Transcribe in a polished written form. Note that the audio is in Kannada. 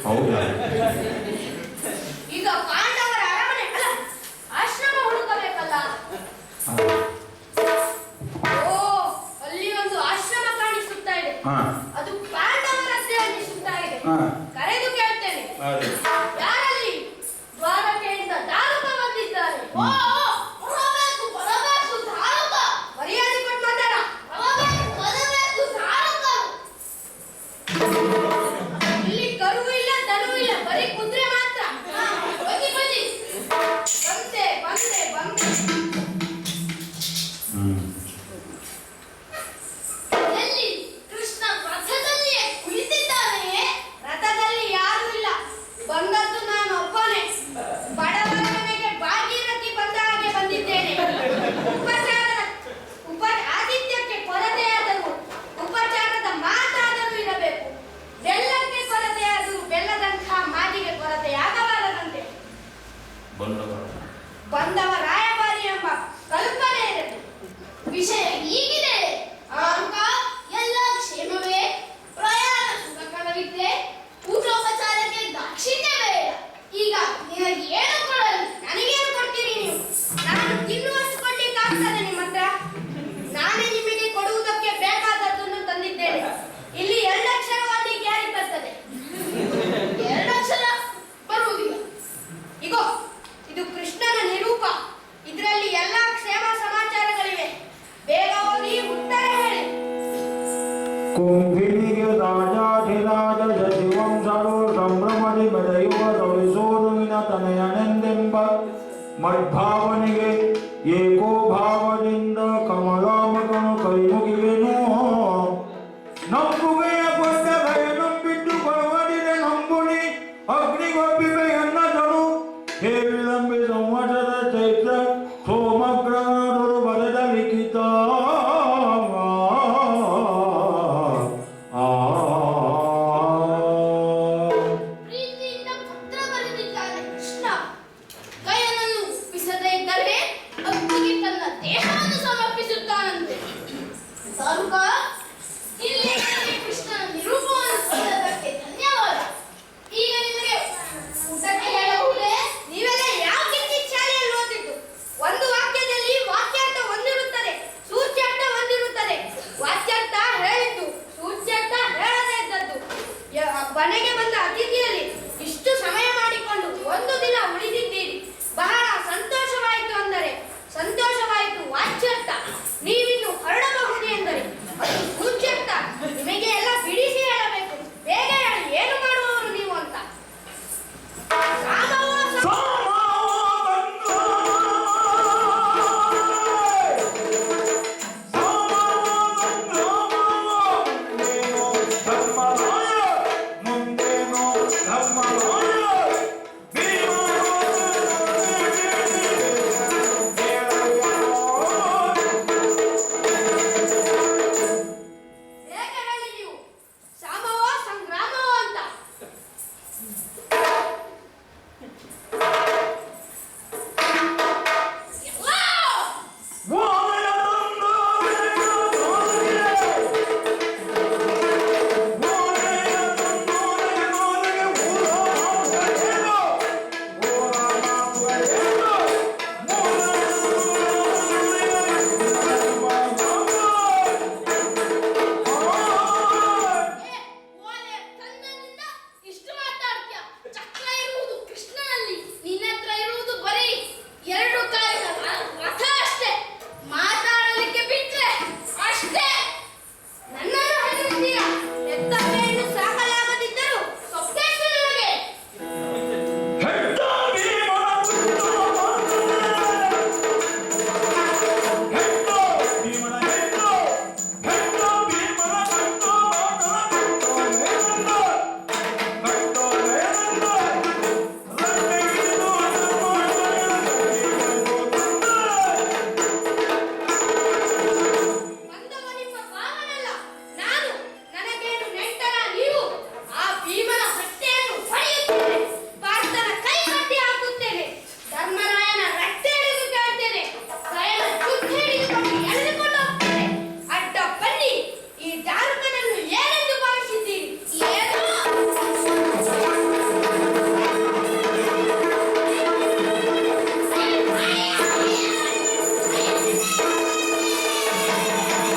ಹೌದಾ? ಈಗ ಪಾಂಡವರ ಅರಮನೆ ಅಲ್ಲ ಆಶ್ರಮ ಹುಡುಕಬೇಕಲ್ಲ. ಓ, ಅಲ್ಲಿ ಒಂದು ಆಶ್ರಮ ಕಾಣಿಸುತ್ತಾ ಇದೆ. ಅದು ಪಾಂಡವರದ್ದೇ ಅನ್ನಿಸುತ್ತಾ ಇದೆ. ಕರೆದು ಕೇಳ್ತೇನೆ, ಯಾರಲ್ಲಿ? ದ್ವಾರಕೆಯಿಂದ ದಾರುಕ ಬಂದಿದ್ದಾರೆ. ಓ, ಬರಬೇಕು ಬರಬೇಕು ದಾರುಕ. ಮರ್ಯಾದೆ ಕೊಟ್ಟು ಮಾತಾಡ. ಬರಬೇಕು ದಾರುಕ. ಇಲ್ಲಿ ಕರು ಇಲ್ಲ ದನು ಇಲ್ಲ, ಬರೀ ಕುದುರೆ ಮಾತ್ರ. ಬನ್ನಿ ಬನ್ನಿ. ಬಂದೆ ಬಂದೆ ಬಂದೆ. ಎಲ್ಲಿ? ಕೃಷ್ಣ ರಥದಲ್ಲಿಯೇ ಕುಳಿತಿದ್ದಾನೆ. ರಥದಲ್ಲಿ ಯಾರೂ ಇಲ್ಲ. ಬಂದದ್ದು ನಾನು ಒಬ್ಬನೇ. ಬಡವರ ಮನೆಗೆ ಭಾಗೀರಥಿ ಬಂದ ಹಾಗೆ ಬಂದಿದ್ದೇನೆ. ಆತಿಥ್ಯಕ್ಕೆ ಕೊರತೆಯಾದರೂ ಉಪಚಾರದ ಮಾತಾದರೂ ಇರಬೇಕು. ಬೆಲ್ಲಕ್ಕೆ ಕೊರತೆಯಾದರೂ ಬೆಲ್ಲದಂತಹ ಮಾತಿಗೆ ಕೊರತೆಯಾಗಬಾರದಂತೆ. ಬಂದವ ರಾಯಭಾರಿ ಎಂಬ ಕಲ್ಪನೆ ಇರಬೇಕು. ವಿಷಯ ಹೀಗಿದೆ. ಎಲ್ಲ ಕ್ಷೇಮವೇ? ಪ್ರಯಾಣ ಸುಖಕರವಿದ್ದೆ? ಊಟೋಪಚಾರಕ್ಕೆ ದಾಕ್ಷಿಣ್ಯವೇ ಇಲ್ಲ. ಈಗ ನಿನಗೆ ಏನು ಕೊಡಲಿ? ನನಗೇನು ಕೊಡ್ತೀರಿ ನೀವು? ನಾನು ತಿನ್ನುವಷ್ಟು ಕೊಡ್ಲಿಕ್ಕಾಗ್ತದೆ ನಿಮ್ಮ ಹತ್ರ? ನಾನೇ ನಿಮಗೆ ಕೊಡುವುದಕ್ಕೆ ಬೇಕಾದದ್ದನ್ನು ತಂದಿದ್ದೇನೆ. ಇಲ್ಲಿ 2 ಅಕ್ಷರ ಓದಲಿಕ್ಕೆ ಯಾರಿಗೆ ಬರ್ತದೆ? 2 ಅಕ್ಷರ ಬರುವುದಿಲ್ಲ. ಇಗೋ, ಇದು ಕೃಷ್ಣನ ನಿರೂಪ. ಇದರಲ್ಲಿ ಎಲ್ಲ ಕ್ಷೇಮ ಸಮಾಚಾರಗಳಿವೆ. ಬೇಗ ಓದಿ ಉತ್ತರ ಹೇಳಿ. ಕುಂಭಿನಿಗೆ ರಾಜಾಧಿರಾಜ ಶಶಿವಂಶರು ಸಂಭ್ರಮದಿ ಮೆರೆಯುವ ತೋರಿಸೋನುವಿನ ತನಯನೆಂದೆಂಬ ಮದ್ಭಾವನೆಗೆ ಏಕೋ ಭಾವದಿಂದ ಕಮಲಾಮಕನು ಕೈಮುಗಿವೆನೋ. ನಂಬುಗೆಯ ಕೊಟ್ಟ ಭಯ ನಂಬಿದ್ದು ಕೊಡುವದಿದೆ ನಂಬುನಿ ಅಗ್ನಿಗೊಪ್ಪಿವೆಯನ್ನದನು. ಹೇ ವಿಳಂಬಿ ಸಂವತ್ಸರ ಚೈತ್ರ ಸೋಮಗ್ರಹರು ಬರೆದ ಲಿಖಿತ. ಪ್ರೀತಿಯಿಂದ ಪತ್ರ ಬರೆದಿದ್ದಾನೆ ಕೃಷ್ಣ. ಗಯನನ್ನು ಒಪ್ಪಿಸದೇ ಇದ್ದರೆ ಅಗ್ನಿಗೆ ತನ್ನ ದೇಹವನ್ನು ಸಮರ್ಪಿಸುತ್ತಾನಂತೆ. ದಾರುಕ, ಇಲ್ಲಿ ನನಗೆ ಕೃಷ್ಣನ ನಿರೂಪವನ್ನು ಕೊಡೋದಕ್ಕೆ ಧನ್ಯವಾದ. ಈಗ ನಿಮಗೆ ಊಟಕ್ಕೆ ಹೇಳಬಹುದೇ? ನೀವೆಲ್ಲ ಯಾವ ಕಿಂಚಿತ್ ಶಾಲೆಯಲ್ಲಿ ಓದಿದ್ದು? ಒಂದು ವಾಕ್ಯದಲ್ಲಿ ವಾಕ್ಯಾರ್ಥ ಒಂದಿರುತ್ತದೆ, ಸೂಚ್ಯಾರ್ಥ ಒಂದಿರುತ್ತದೆ. ವಾಚ್ಯಾರ್ಥ ಹೇಳಿದ್ದು, ಸೂಚ್ಯಾರ್ಥ ಹೇಳದೇ ಇದ್ದದ್ದು. ಮನೆಗೆ ಬಂದ ಅತಿಥಿ